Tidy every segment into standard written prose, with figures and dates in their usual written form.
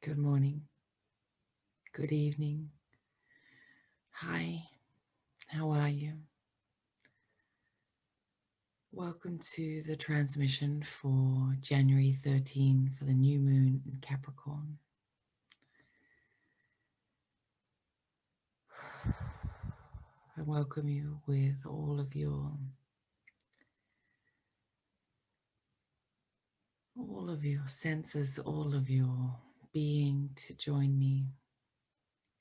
Good morning, good evening. Hi, how are you? Welcome to the transmission for January 13 for the new moon in Capricorn. I welcome you with all of your senses, all of your being to join me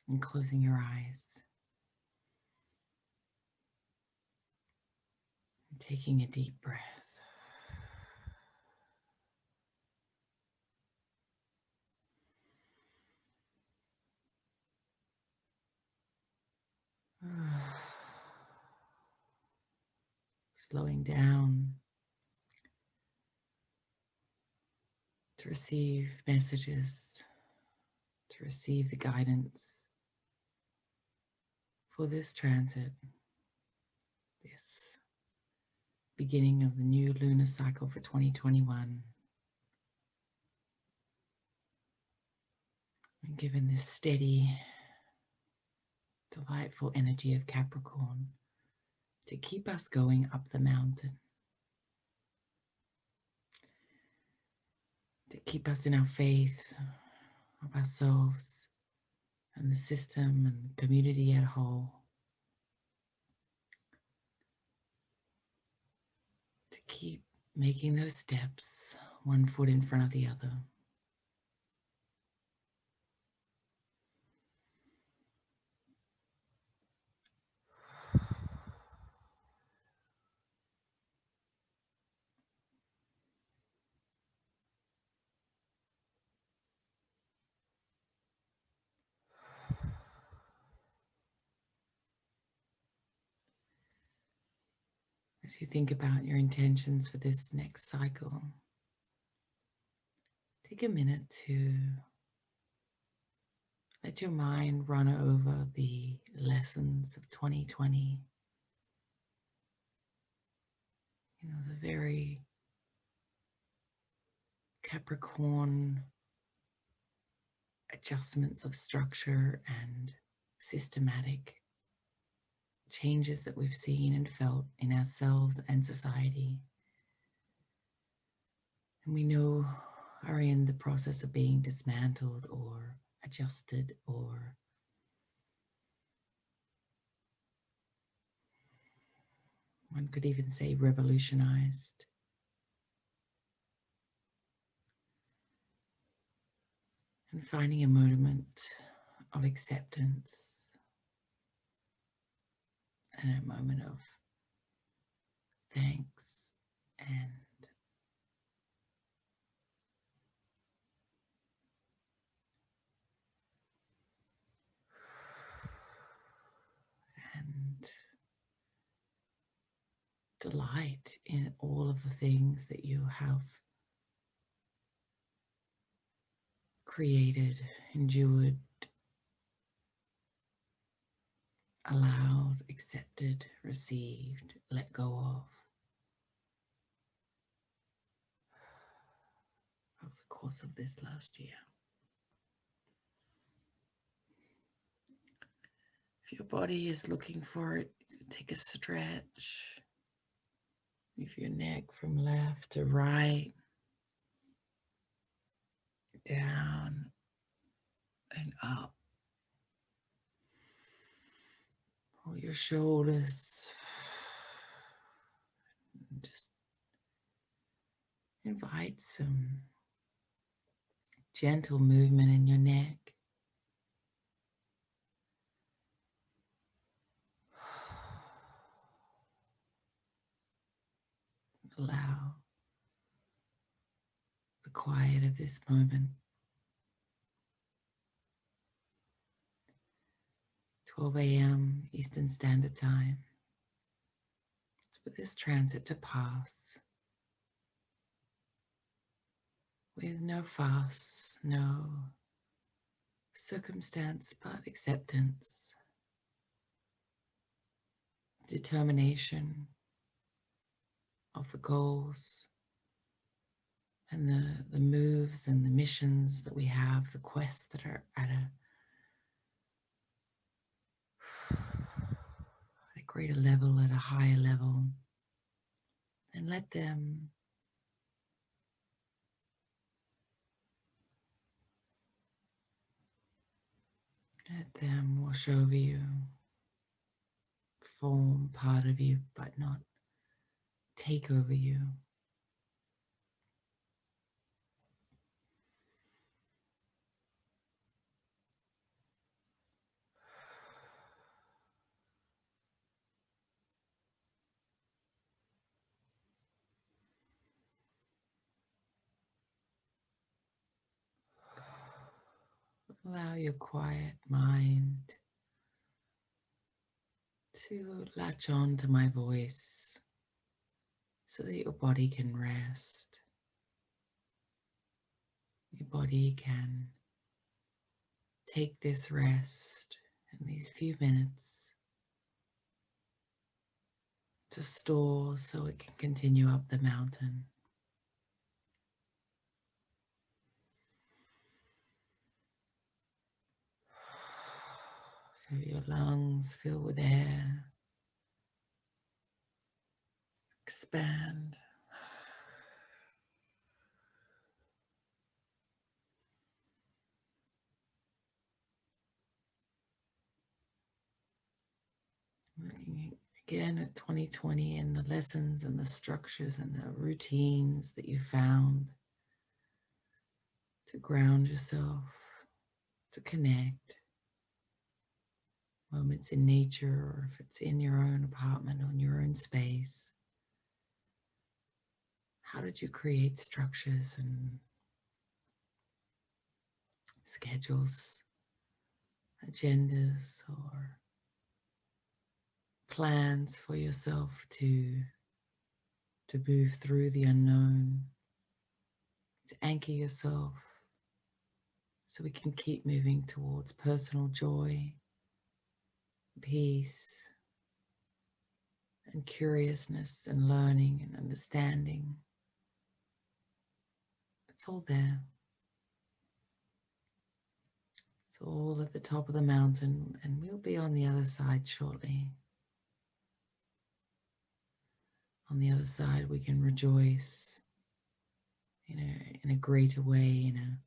in closing your eyes and taking a deep breath. Slowing down to receive messages, to receive the guidance for this transit, this beginning of the new lunar cycle for 2021. And given this steady, delightful energy of Capricorn to keep us going up the mountain, to keep us in our faith of ourselves and the system and the community at whole, to keep making those steps, one foot in front of the other. As you think about your intentions for this next cycle, take a minute to let your mind run over the lessons of 2020. The very Capricorn adjustments of structure and systematic changes that we've seen and felt in ourselves and society. And we know are in the process of being dismantled or adjusted, or one could even say revolutionized. And finding a moment of acceptance and a moment of thanks and delight in all of the things that you have created, endured, allowed, accepted, received, let go of over the course of this last year. If your body is looking for it, take a stretch. Move your neck from left to right, down and up. Pull your shoulders. Just invite some gentle movement in your neck. Allow the quiet of this moment. 12 a.m. Eastern Standard Time. For this transit to pass with no fuss, no circumstance, but acceptance, determination of the goals and the moves and the missions that we have, the quests that are at a greater level, at a higher level, and let them wash over you, form part of you, but not take over you. Allow your quiet mind to latch on to my voice so that your body can rest. Your body can take this rest in these few minutes to store so it can continue up the mountain. Feel your lungs fill with air, expand. Looking again at 2020 and the lessons and the structures and the routines that you found to ground yourself, to connect. Moments in nature, or if it's in your own apartment, on your own space. How did you create structures and schedules, agendas, or plans for yourself to move through the unknown, to anchor yourself so we can keep moving towards personal joy, peace, and curiousness and learning and understanding. It's all there. It's all at the top of the mountain, and we'll be on the other side shortly. On the other side, we can rejoice in a greater way, in a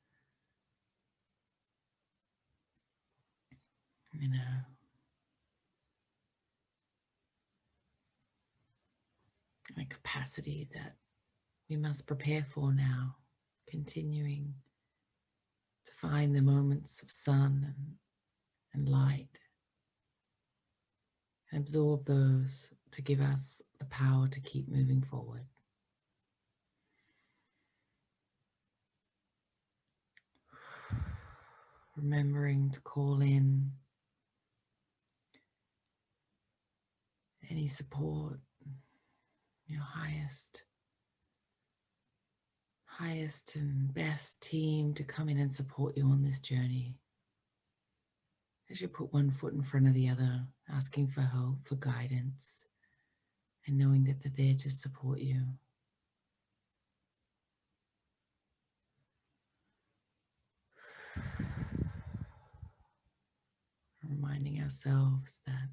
capacity that we must prepare for now, continuing to find the moments of sun and light and absorb those to give us the power to keep moving forward. Remembering to call in any support, your highest and best team to come in and support you on this journey. As you put one foot in front of the other, asking for help, for guidance, and knowing that they're there to support you. Reminding ourselves that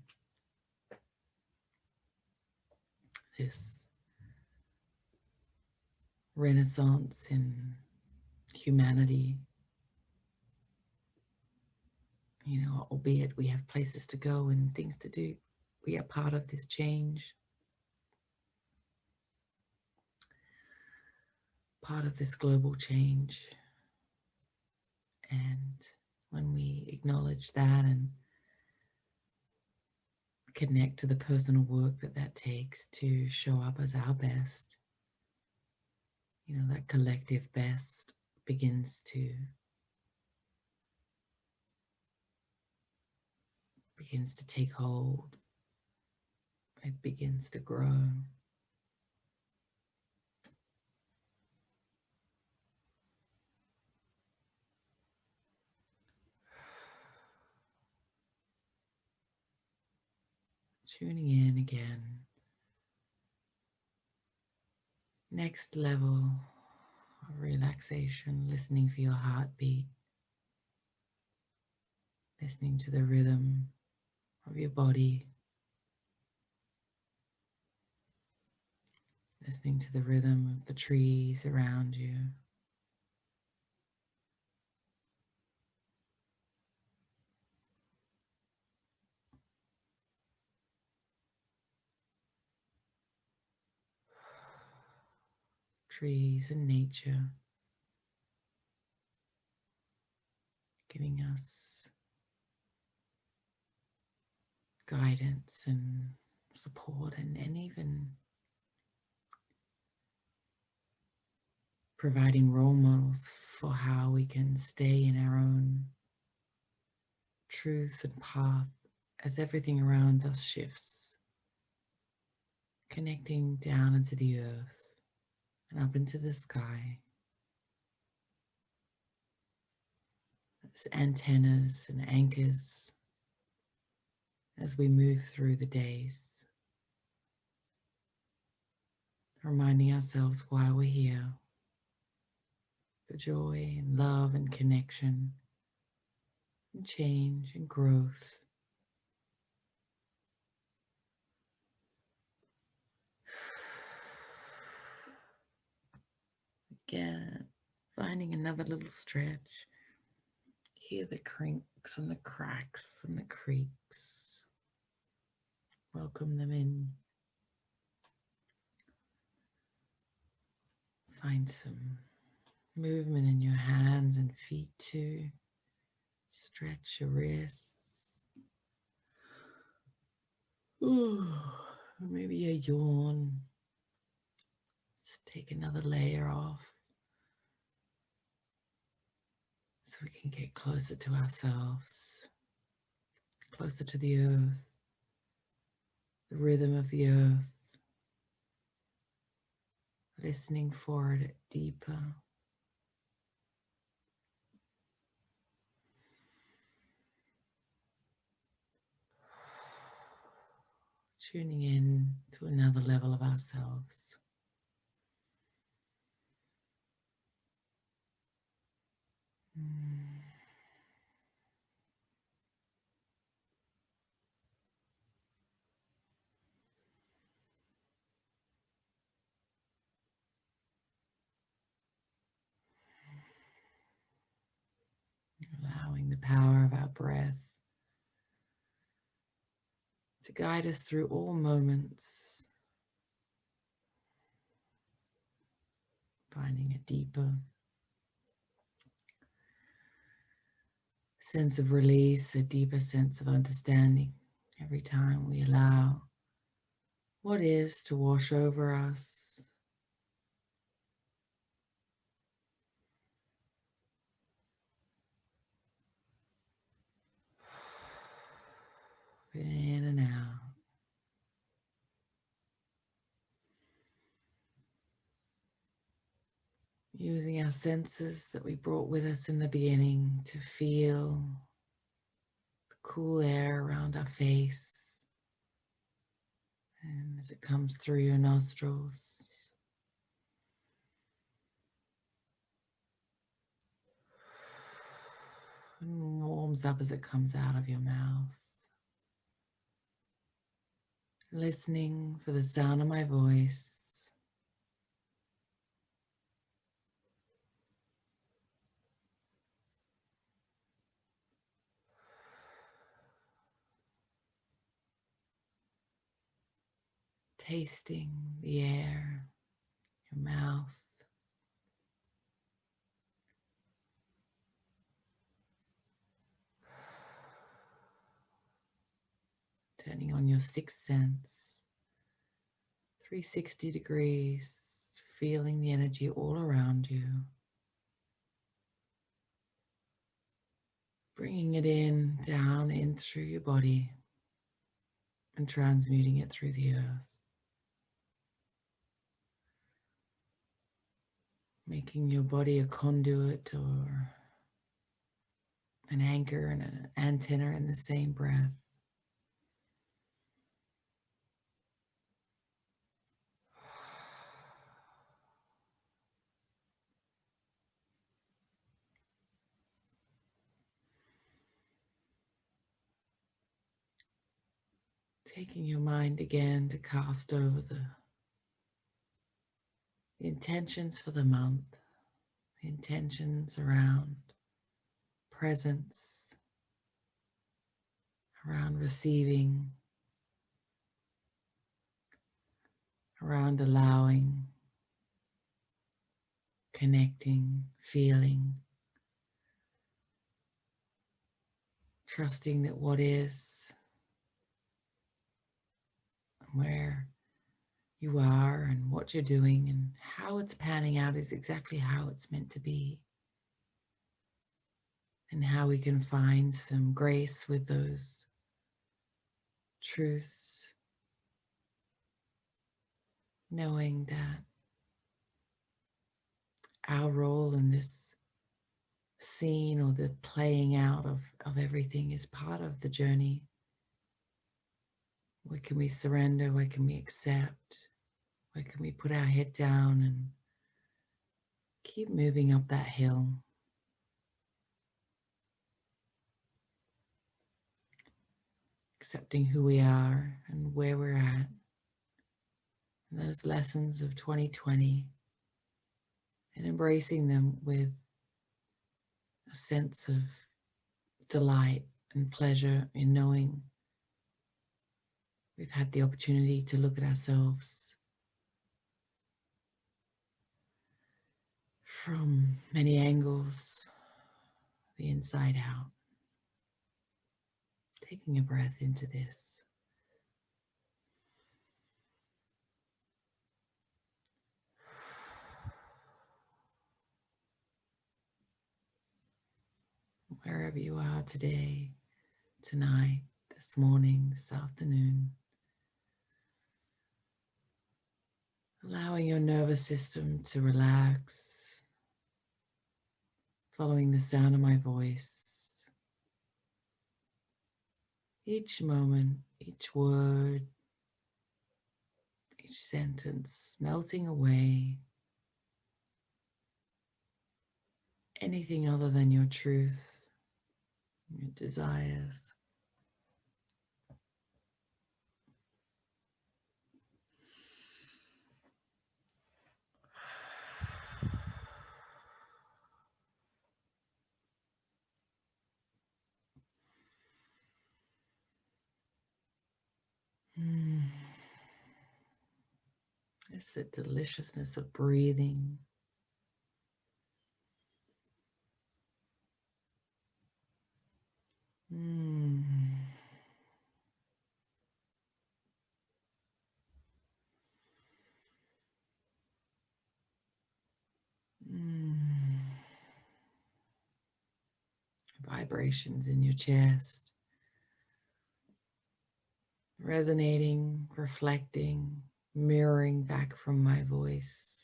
this renaissance in humanity, albeit we have places to go and things to do, we are part of this change, part of this global change. And when we acknowledge that and connect to the personal work that takes to show up as our best, that collective best begins to take hold. It begins to grow. Tuning in again. Next level of relaxation, listening for your heartbeat, listening to the rhythm of your body, listening to the rhythm of the trees around you. Trees and nature giving us guidance and support and even providing role models for how we can stay in our own truth and path as everything around us shifts, connecting down into the earth and up into the sky as antennas and anchors as we move through the days, reminding ourselves why we're here, for joy and love and connection and change and growth. Again, finding another little stretch. Hear the crinks and the cracks and the creaks. Welcome them in. Find some movement in your hands and feet too. Stretch your wrists. Ooh, maybe a yawn. Let's take another layer off so we can get closer to ourselves, closer to the earth, the rhythm of the earth, listening for it deeper. Tuning in to another level of ourselves. Allowing the power of our breath to guide us through all moments, finding a deeper sense of release, a deeper sense of understanding every time we allow what is to wash over us. In and out. Using our senses that we brought with us in the beginning to feel the cool air around our face. And as it comes through your nostrils, and warms up as it comes out of your mouth. Listening for the sound of my voice. Tasting the air, your mouth. Turning on your sixth sense, 360 degrees, feeling the energy all around you. Bringing it in, down, in through your body and transmuting it through the earth. Making your body a conduit or an anchor and an antenna in the same breath. Taking your mind again to cast over the intentions for the month, the intentions around presence, around receiving, around allowing, connecting, feeling, trusting that what is, where you are and what you're doing and how it's panning out is exactly how it's meant to be. And how we can find some grace with those truths, knowing that our role in this scene or the playing out of everything is part of the journey. Where can we surrender? Where can we accept? Where can we put our head down and keep moving up that hill? Accepting who we are and where we're at. And those lessons of 2020 and embracing them with a sense of delight and pleasure in knowing we've had the opportunity to look at ourselves from many angles, the inside out. Taking a breath into this. Wherever you are today, tonight, this morning, this afternoon, allowing your nervous system to relax, following the sound of my voice. Each moment, each word, each sentence melting away anything other than your truth, your desires. It's the deliciousness of breathing. Vibrations in your chest, resonating, reflecting, mirroring back from my voice.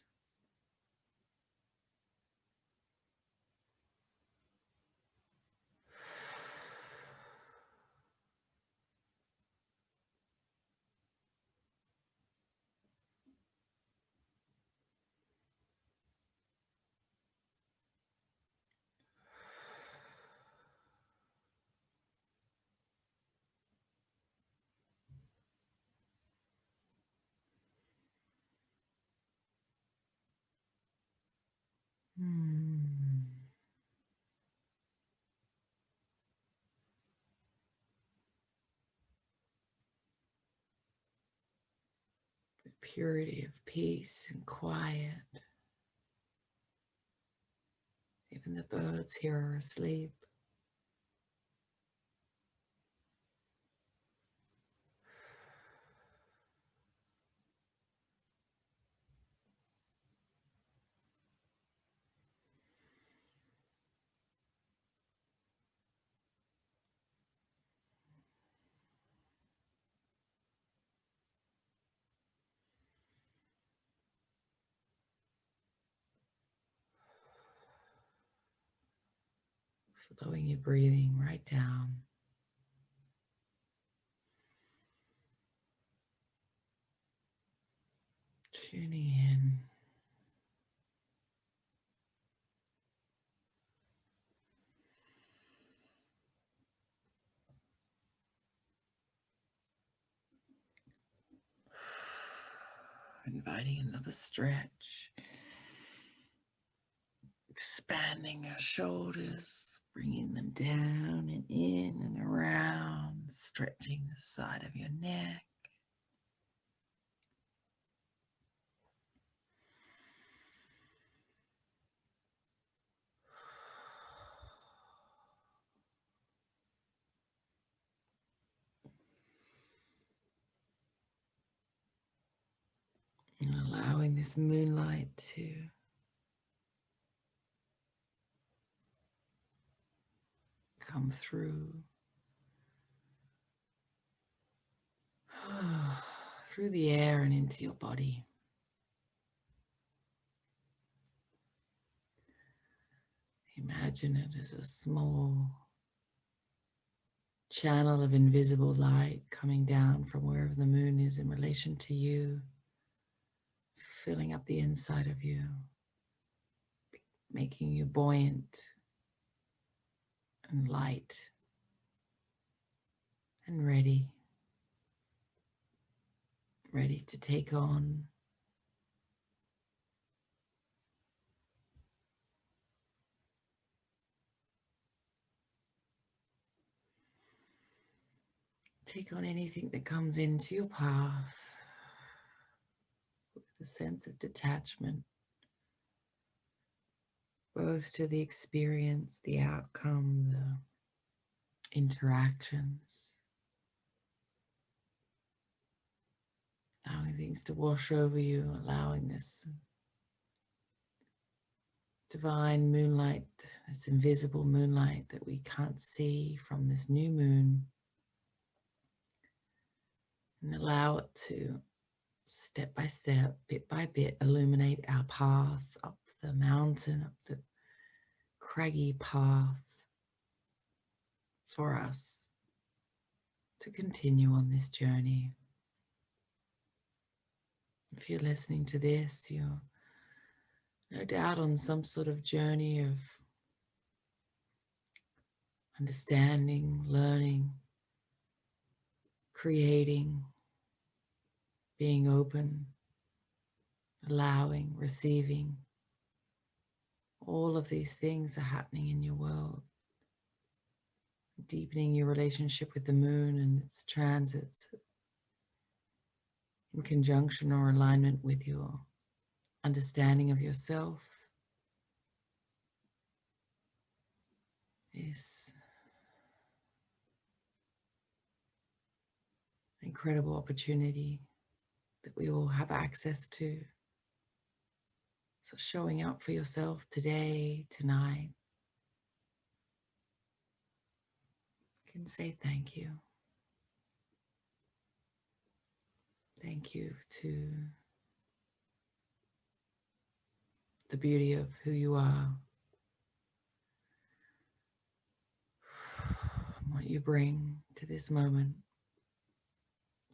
The purity of peace and quiet. Even the birds here are asleep. Slowing your breathing right down. Tuning in. Inviting another stretch. Expanding your shoulders, bringing them down and in and around, stretching the side of your neck. And allowing this moonlight to come through through the air and into your body. Imagine it as a small channel of invisible light coming down from wherever the moon is in relation to you, filling up the inside of you, making you buoyant and light and ready to take on anything that comes into your path with a sense of detachment, both to the experience, the outcome, the interactions, allowing things to wash over you, allowing this divine moonlight, this invisible moonlight that we can't see from this new moon, and allow it to step by step, bit by bit, illuminate our path up the mountain, up the craggy path for us to continue on this journey. If you're listening to this, you're no doubt on some sort of journey of understanding, learning, creating, being open, allowing, receiving. All of these things are happening in your world. Deepening your relationship with the moon and its transits in conjunction or alignment with your understanding of yourself is an incredible opportunity that we all have access to. So showing up for yourself today, tonight, can say thank you. Thank you to the beauty of who you are, what you bring to this moment.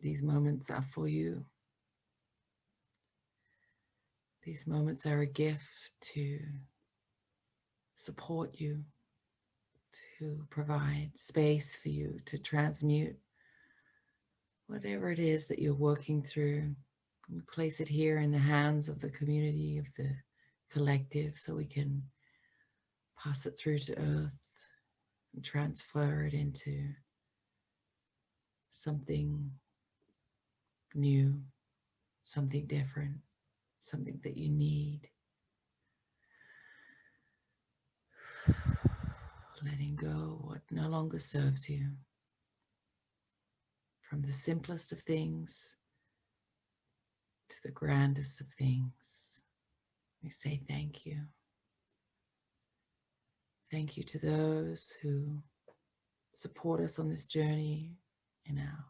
These moments are for you. These moments are a gift to support you, to provide space for you to transmute whatever it is that you're working through. We place it here in the hands of the community, of the collective, so we can pass it through to earth and transfer it into something new, something different, something that you need. Letting go what no longer serves you. From the simplest of things to the grandest of things, we say thank you. Thank you to those who support us on this journey in our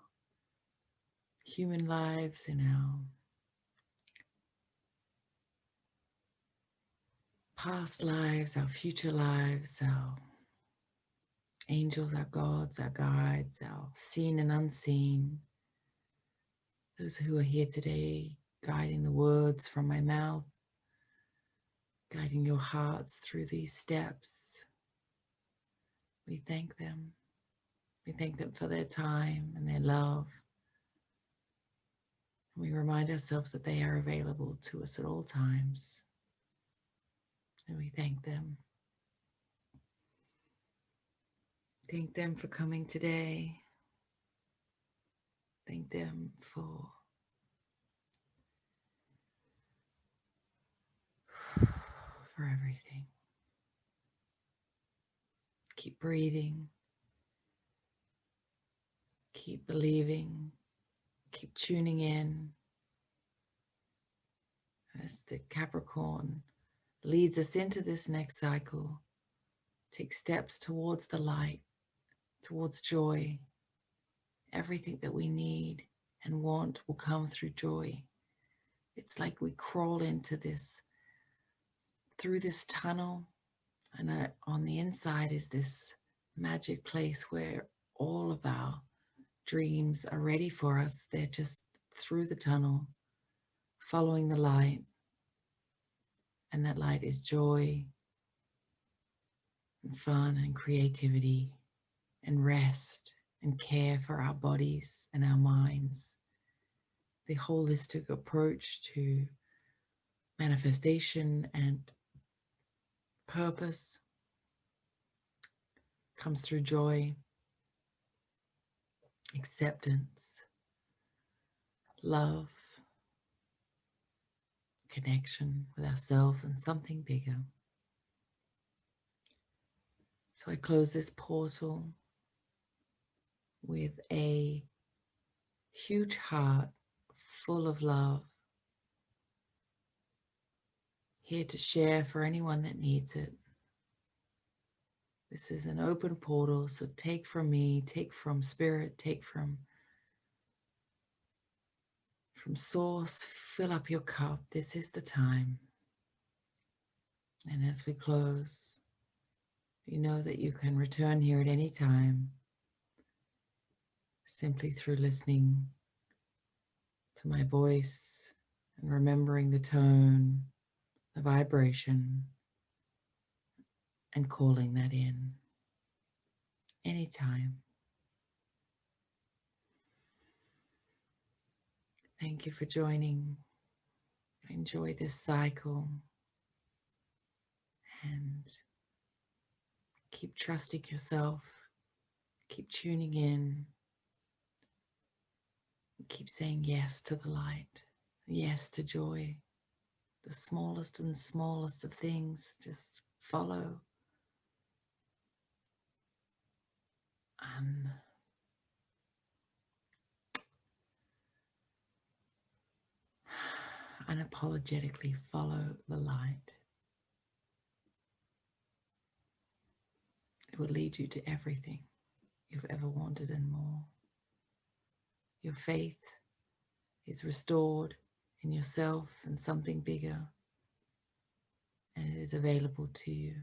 human lives, in our past lives, our future lives, our angels, our gods, our guides, our seen and unseen. Those who are here today, guiding the words from my mouth, guiding your hearts through these steps. We thank them. We thank them for their time and their love, We remind ourselves that they are available to us at all times, and we thank them. Thank them for coming today. Thank them for everything. Keep breathing. Keep believing. Keep tuning in as the Capricorn leads us into this next cycle. Take steps towards the light, towards joy. Everything that we need and want will come through joy. It's like we crawl into this, through this tunnel, and on the inside is this magic place where all of our dreams are ready for us. They're just through the tunnel, following the light, and that light is joy and fun and creativity and rest and care for our bodies and our minds. The holistic approach to manifestation and purpose comes through joy, acceptance, love, connection with ourselves and something bigger. So I close this portal with a huge heart full of love, here to share for anyone that needs it. This is an open portal, so take from me, take from spirit, take from source, fill up your cup. This is the time. And as we close, you know that you can return here at any time, simply through listening to my voice and remembering the tone, the vibration, and calling that in anytime. Thank you for joining. Enjoy this cycle and keep trusting yourself. Keep tuning in. Keep saying yes to the light, yes to joy. The smallest and smallest of things, just follow and unapologetically follow the light. It will lead you to everything you've ever wanted and more. Your faith is restored in yourself and something bigger, and it is available to you.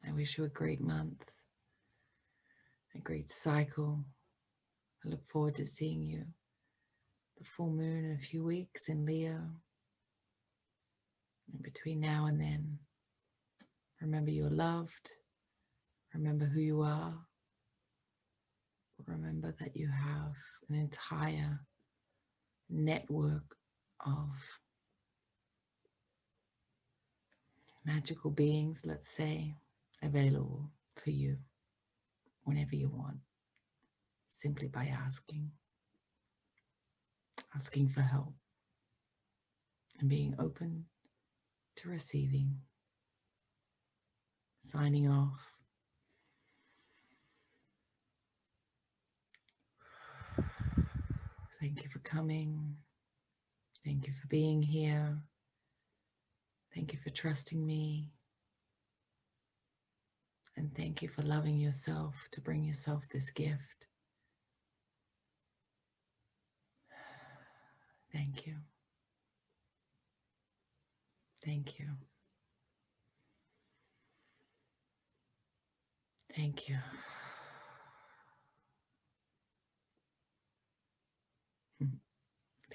I wish you a great month, a great cycle. I look forward to seeing you the full moon in a few weeks in Leo. And between now and then, remember you're loved. Remember who you are. Remember that you have an entire network of magical beings, let's say, available for you whenever you want, simply by asking for help and being open to receiving. Signing off. Thank you for coming. Thank you for being here. Thank you for trusting me. And thank you for loving yourself to bring yourself this gift. Thank you. Thank you. Thank you.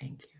Thank you.